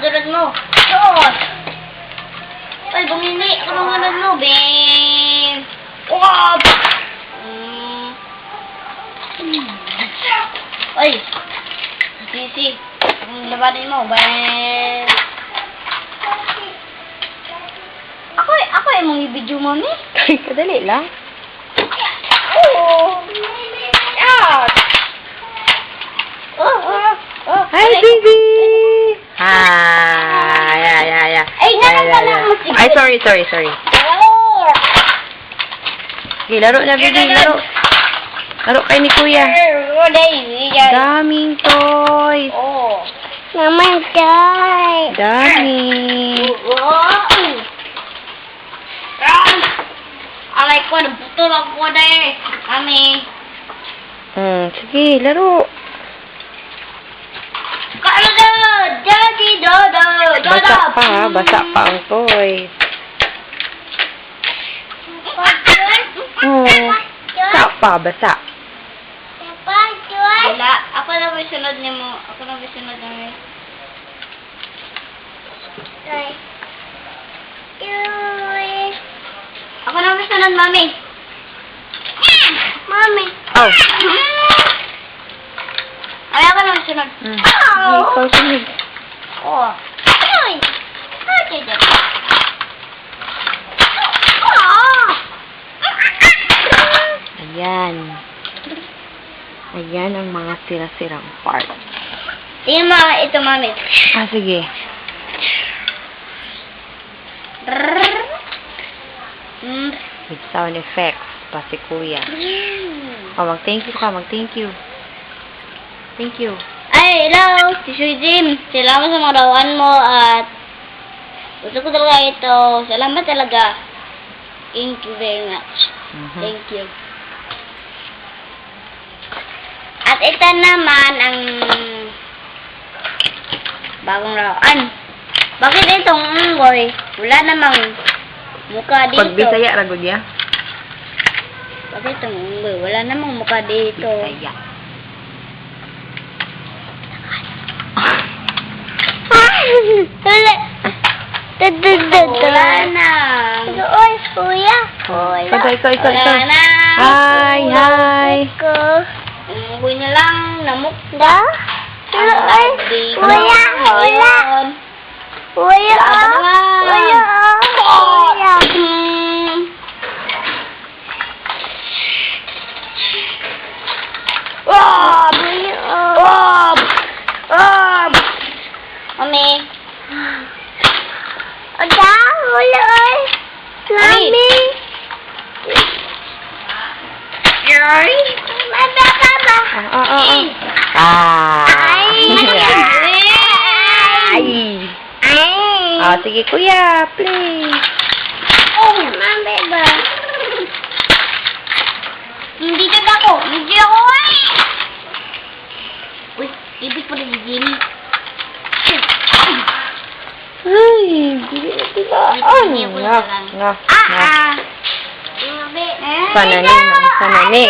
sunod mo. Sos! Ay, bumili ako ng sunod mo, Ben. Wow! Ay! Sisi. Ang labanin mo, Ben. Ako ay mong i-video, mami. Kadali lang. Oh! Out! Hi, baby! Hi! Yeah. Ay, nalang ka lang mo. Ay, sorry. Okay, laro na, baby. Laro. Laro kayo ni Kuya. Daming toys. Oh. Naman, guys. Dami. Alay ko, nabutol ako na eh. Kami. Sige, laro. Kalodo! Daddy, dodo! Basa pa, ha? Basa pa ang toys. Basa pa, basa. Wala. Ako na may sunod niyo mo. Ako na may sunod na may. Ako na may sunod, mami. Mami. Oh. Ay, ako na may sunod. Ikaw sunod. Oh. Ay. Ayan. Ayan ang mga sira-sirang part. Tingnan mo ito, mami. Sige. With sound effects pa si Kuya. Oh, mag-thank you ka. Mag-thank you. Thank you. Ay, hello! Si Shui Jim. Salamat sa mga rawaan mo at gusto ko talaga ito. Salamat talaga. Thank you very much. Thank you. At ito naman ang bagong rawaan. Bakit itong unggoy? Wala namang mukha dito. Pag Bisaya, ragod ya? Bakit itong unggoy? Wala namang mukha dito. Bisaya. Wala na. Oy, kuya. Ikaw. Wala na. Hi. Unggoy na lang. Namuk. Kuya, Mami. Mami. Sige, Kuya, please. Hindi ka ako. Hindi ako Uy, ibig pa rin Jim. Ay, hindi na sila. Sana ni.